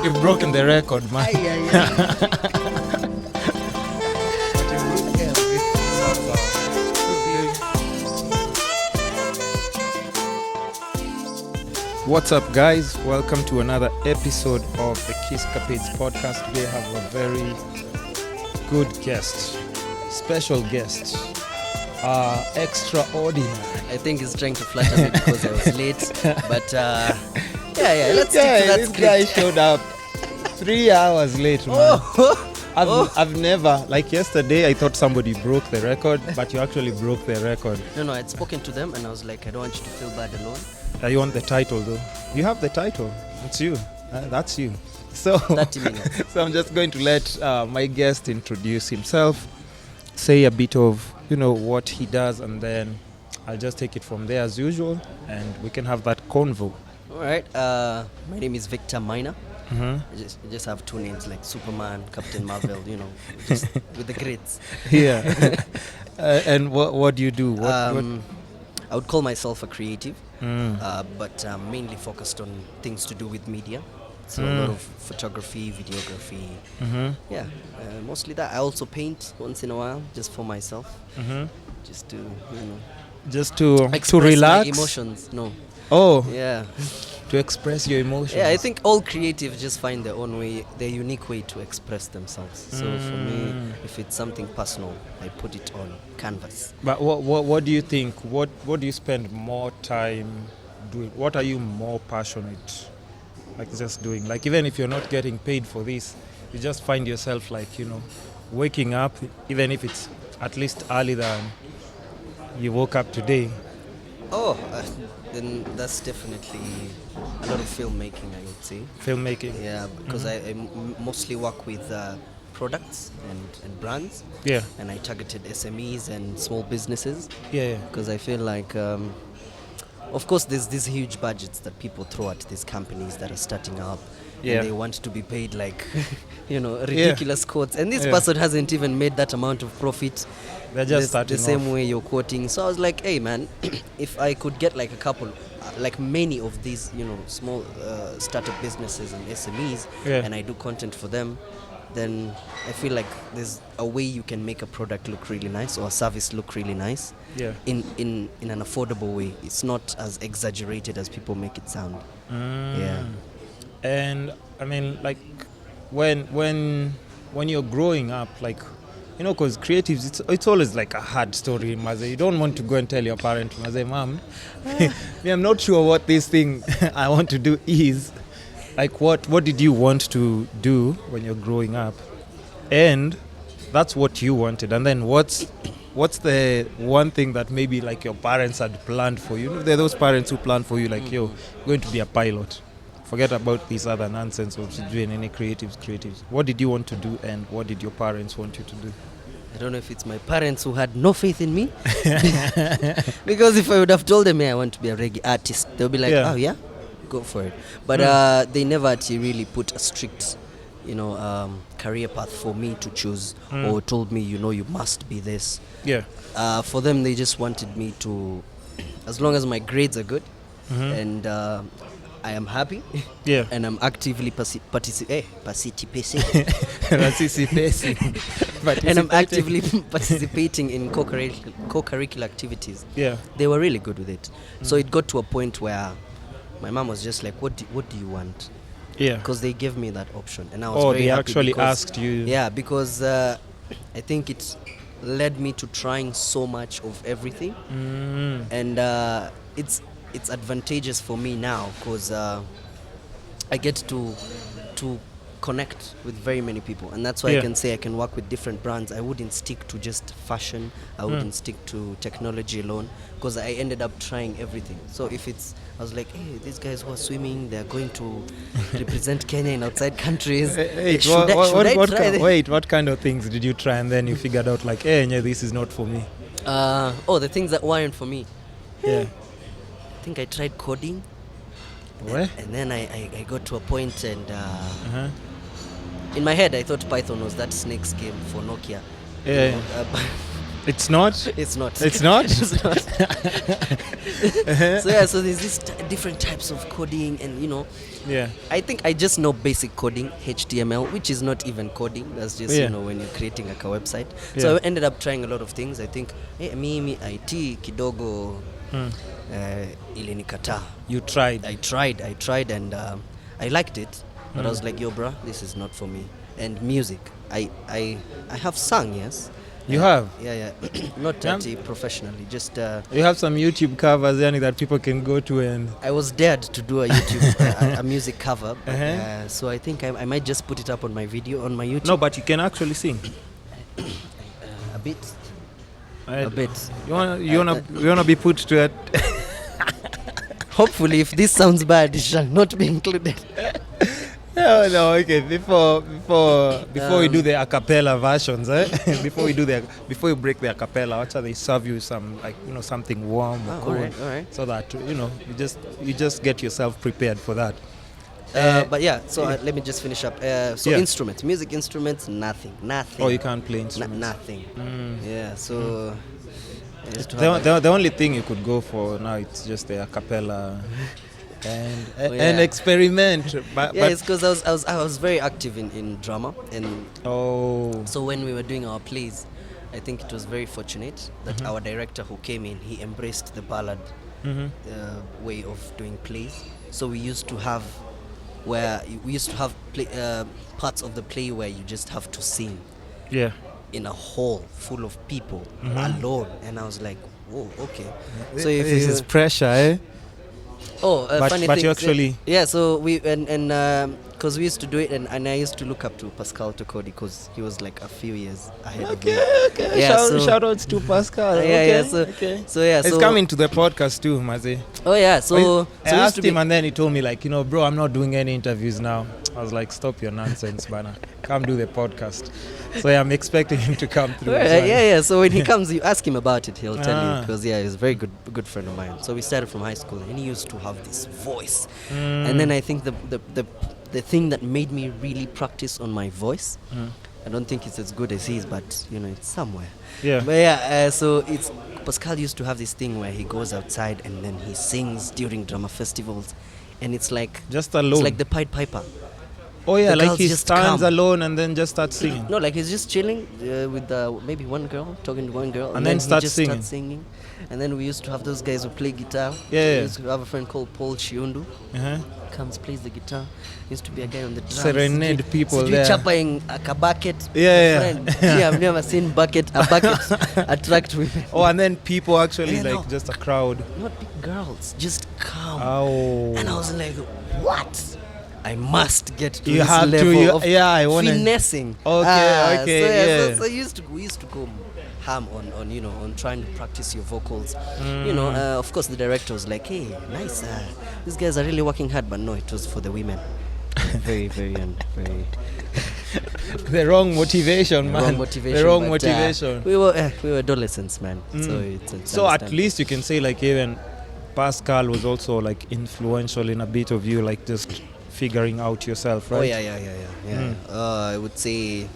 You've broken the record, man. What's up, guys? Welcome to another episode of the Kiskapades podcast. We have a very good guest, special guest, extraordinary. I think he's trying to flatter me because I was late, but let's stick to that This script. guy showed up 3 hours late, man. I've never, like yesterday, I thought somebody broke the record, but you actually broke the record. No, I'd spoken to them and I was like, I don't want you to feel bad alone. You want the title, though? You have the title. It's you. That's you. So, 30 minutes. so I'm just going to let my guest introduce himself, say a bit of, what he does, and then I'll just take it from there as usual, and we can have that convo. All right. My name is Victor Maina. Mm-hmm. I just have two names like Superman, Captain Marvel, just with the grades. Yeah. And what do you do? I would call myself a creative, Mm. but mainly focused on things to do with media. So a lot of photography, videography. Mm-hmm. Yeah, mostly that. I also paint once in a while, just for myself, Mm-hmm. just to Just to express relax. my emotions. No, Oh, yeah, to express your emotions. yeah. I think all creatives just find their own way, their unique way to express themselves. So for me, if it's something personal, I put it on canvas. But what do you think? What do you spend more time doing? What are you more passionate, like just doing? Like even if you're not getting paid for this, you just find yourself like waking up, even if it's at least early than you woke up today. Oh, then that's definitely a lot of filmmaking, I would say. Filmmaking. Yeah, because I mostly work with products and brands, Yeah. and I targeted SMEs and small businesses. Yeah. Because I feel like, of course, there's these huge budgets that people throw at these companies that are starting up. Yeah. And they want to be paid like, ridiculous quotes. And this Yeah. person hasn't even made that amount of profit. They're just starting the same off. way you're quoting. So I was like, hey, man, if I could get like a couple, like many of these, small startup businesses and SMEs, Yeah. and I do content for them, then I feel like there's a way you can make a product look really nice or a service look really nice Yeah. in an affordable way. It's not as exaggerated as people make it sound. Yeah. And I mean, like, when you're growing up, like, because creatives, it's always like a hard story, Maze. You don't want to go and tell your parent, Maze, Mom, me, I'm not sure what this thing I want to do is. Like, what did you want to do when you're growing up? And that's what you wanted. And then what's the one thing that maybe like your parents had planned for you? There are those parents who plan for you like, you're going to be a pilot. Forget about this other nonsense of doing any creatives. What did you want to do, and what did your parents want you to do? I don't know if it's my parents who had no faith in me. Because if I would have told them, I want to be a reggae artist, they'll be like, Yeah. oh yeah, go for it. But they never actually really put a strict, career path for me to choose, or told me, you must be this. Yeah. For them, they just wanted me to, as long as my grades are good, and I am happy, Yeah. and I'm actively participating. And I'm actively participating in co-curricular activities. Yeah. They were really good with it. So it got to a point where my mom was just like, what do you want? Yeah. Because they gave me that option, and I was Oh, very they happy actually because- asked you. Yeah, because I think it led me to trying so much of everything, and it's advantageous for me now because I get to connect with very many people, and that's why Yeah. I can say I can work with different brands. I wouldn't stick to just fashion. I wouldn't stick to technology alone, because I ended up trying everything. So if I was like, hey, these guys who are swimming, they're going to represent Kenya in outside countries. Should I try this? Wait, what kind of things did you try, and then you figured out like, hey, yeah, this is not for me? The things that weren't for me. Yeah. I think I tried coding. Where? And then I got to a point, and in my head I thought Python was that snakes game for Nokia. Yeah. It's not. It's not. It's not. It's not. So yeah, so there's these different types of coding, and Yeah. I think I just know basic coding, HTML, which is not even coding. That's just Yeah. when you're creating like a website. Yeah. So I ended up trying a lot of things. I think me IT kidogo ilinikata. You tried. I tried, and I liked it, but I was like, yo, bruh, this is not for me. And music, I have sung, yes. You have. Yeah. Not Yeah. professionally, just. You have some YouTube covers, yani, that people can go to and. I was dared to do a YouTube a music cover, but, Uh-huh. so I think I might just put it up on my YouTube. No, but you can actually sing. A bit. Right. A bit. You wanna be put to it. Hopefully, if this sounds bad, it shall not be included. No, okay. Before we do the a cappella versions, before you break the a cappella, after they serve you some something warm or cool, all right. so that you just get yourself prepared for that. But yeah, so let me just finish up. So Yeah. instruments, music instruments, nothing. Oh, you can't play instruments. Nothing. Mm. Yeah, so I used to have The only thing you could go for now, it's just the a cappella and yeah. and experiment. But it's because I was very active in drama, and oh, so when we were doing our plays, I think it was very fortunate that our director who came in, he embraced the ballad way of doing plays. So we used to have parts of the play where you just have to sing yeah. in a hall full of people alone, and I was like, whoa, okay. So if This you is pressure, eh? funny but thing, you actually yeah, so we and because we used to do it, and I used to look up to Pascal Tokodi because he was like a few years ahead of me. Okay. Yeah, Shout outs to Pascal. Yeah, okay. So yeah, He's coming to the podcast too, Mazi. Oh yeah, so I we used asked to be, him, and then he told me like, bro, I'm not doing any interviews now. I was like, stop your nonsense, bana. Come do the podcast. So yeah, I'm expecting him to come through. yeah. So when he comes, you ask him about it, he'll tell you, Ah. because he's a very good friend of mine. So we started from high school, and he used to have this voice, and then I think the thing that made me really practice on my voice, I don't think it's as good as his, but it's somewhere. Yeah. But yeah, so it's Pascal used to have this thing where he goes outside and then he sings during drama festivals, and it's like Just alone. it's like the Pied Piper. Oh yeah, the like girls he just stands come. alone and then just starts singing. No, like he's just chilling with maybe one girl, talking to one girl, And then he starts just singing. starts singing. And then we used to have those guys who play guitar. Yeah. We used to have a friend called Paul Chiundu. Uh-huh. Comes, plays the guitar. Used to be a guy on the drums. Serenade people there. Chapping a bucket. Yeah. Friend. Yeah, I've never seen a bucket attract women. Oh, and then people actually Yeah, like no. just a crowd. Not big girls, just come. Oh. And I was like, what? I must get to You this have to, level of I wanna. finessing. Okay. So we used to go ham on trying to practice your vocals. Of course the director was like, hey, nice, these guys are really working hard, but no, it was for the women. Very very The wrong motivation, man. wrong motivation. The wrong but, motivation. we were adolescents, man. So it's So at understandable. least you can say like even Pascal was also like influential in a bit of you, like just figuring out yourself, right? Oh yeah. I would say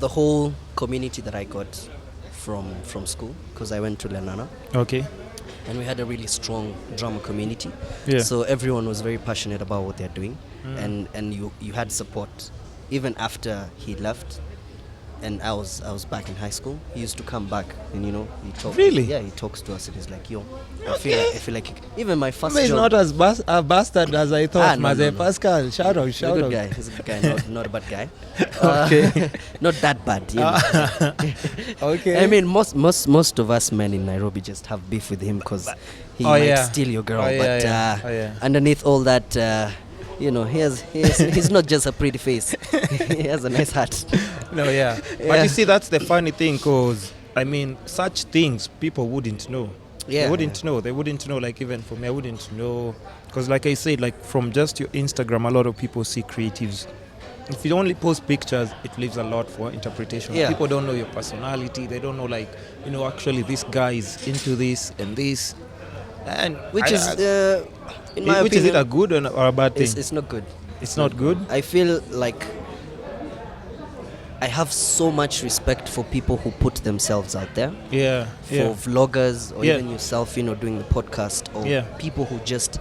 the whole community that I got from school, because I went to Lenana, Okay. and we had a really strong drama community. Yeah. So everyone was very passionate about what they're doing, and you had support even after he left. And I was back in high school. He used to come back, and he talks. Really? Yeah, he talks to us, and he's like, "Yo, I feel like even my first But he's job." not as a bastard as I thought, no, Maze. no. Pascal, shout out. He's a good guy. He's a good guy, not a bad guy. Okay. Not that bad. Okay. I mean, most of us men in Nairobi just have beef with him because he Oh, might yeah. steal your girl. Oh, yeah, but yeah. Oh, yeah. underneath all that, he's not just a pretty face. He has a nice heart. No, yeah. But Yeah. you see, that's the funny thing, because I mean, such things people wouldn't know. Yeah. They wouldn't know. They wouldn't know. Like even for me, I wouldn't know, because like I said, like from just your Instagram, a lot of people see creatives. If you only post pictures, it leaves a lot for interpretation. Yeah. People don't know your personality. They don't know, like, actually this guy is into this and this, and Which is, in my which opinion, is it a good or a bad thing? it's not good. It's not good. I feel like I have so much respect for people who put themselves out there. Yeah. For vloggers or Yeah. even yourself, doing the podcast, or Yeah. people who just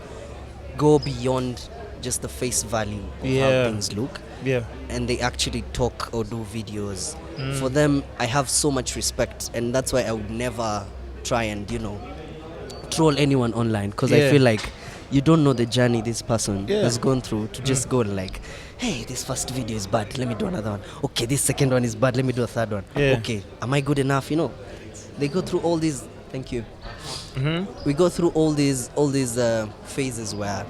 go beyond just the face value of how Yeah. things look, Yeah. and they actually talk or do videos. For them, I have so much respect, and that's why I would never try and troll anyone online, because I Yeah. feel like you don't know the journey this person Yeah. has gone through to just go like, hey, this first video is bad, let me do another one. Okay, this second one is bad, let me do a third one. Yeah. Okay, am I good enough? They go through all these. Thank you. We go through all these phases where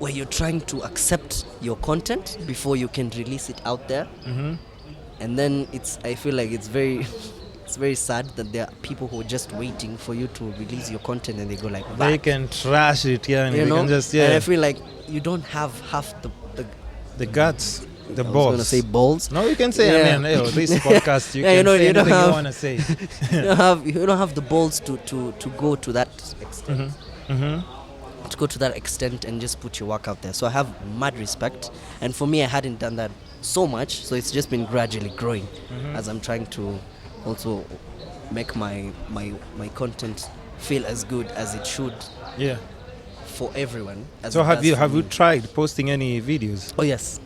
you're trying to accept your content before you can release it out there. And then I feel like it's very it's very sad that there are people who are just waiting for you to release your content, and they go like, They can trash it, yeah, and they can just, and I feel like you don't have half the guts, the I was balls. gonna say balls. No, you can say, Yeah. I mean, this podcast, you Yeah, can say you don't anything you have- want to say. You don't have the balls to go to that extent. To go to that extent and just put your work out there. So I have mad respect, and for me, I hadn't done that so much, so it's just been gradually growing as I'm trying to also make my content feel as good as it should Yeah. for everyone. As So it have does you for have you me. tried posting any videos? Oh yes.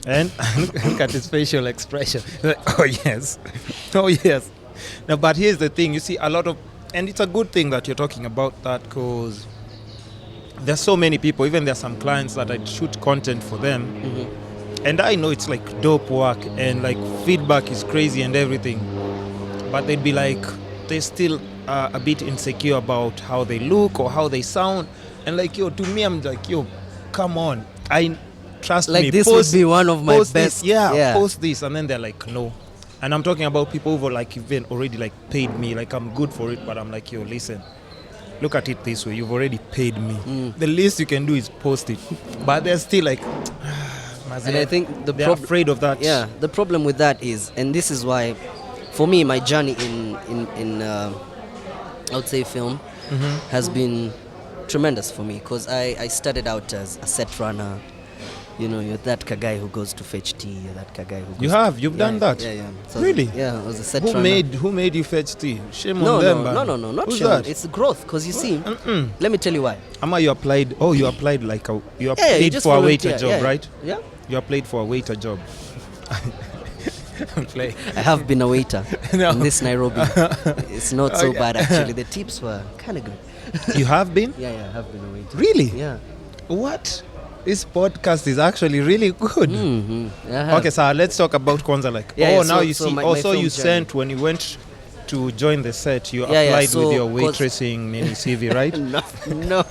And look at his facial expression. Like, oh yes, oh yes. Now, but here's the thing. You see, a lot of, and it's a good thing that you're talking about that, because there's so many people. Even there's some clients that I shoot content for them, and I know it's like dope work, and like feedback is crazy and everything. But they'd be like, they're still a bit insecure about how they look or how they sound, and like, yo, to me, I'm like, yo, come on, trust Like me, this post, would be one of my post best. this, post this, and then they're like, no. And I'm talking about people who like even already like paid me, like I'm good for it, but I'm like, yo, listen, look at it this way, you've already paid me. The least you can do is post it, but they're still like, And I think they're afraid of that. Yeah, the problem with that is, and this is why, for me, my journey in I would say film has been tremendous for me, because I started out as a set runner. You're that guy who goes to fetch tea. You're that guy who goes You've done that? Yeah. So Really? Yeah, I was a set Who runner. made you fetch tea? Shame No, on them, no, man. no, not Who's shame. that? It's growth, because you see, let me tell you why. Ama, you applied like you Yeah, you applied just for a volunteer, waiter job, yeah. right? Yeah. You applied for a waiter job. I'm playing. I have been a waiter No. in this Nairobi. It's not so Okay. bad, actually. The tips were kind of good. You have been? Yeah, I have been a waiter. Really? Yeah. What? This podcast is actually really good. Okay, so let's talk about Kwanzaa. Like, Yeah, now so- you so see. my Also, film you journey. sent when you went to join the set. You Yeah, applied so with your 'cause- waitressing maybe CV, right? No.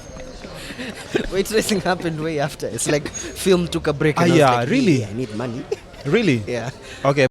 Waitressing happened way after. It's like film took a break. And I was Yeah, like, really? "Hey, I need money." Really? Yeah. Okay.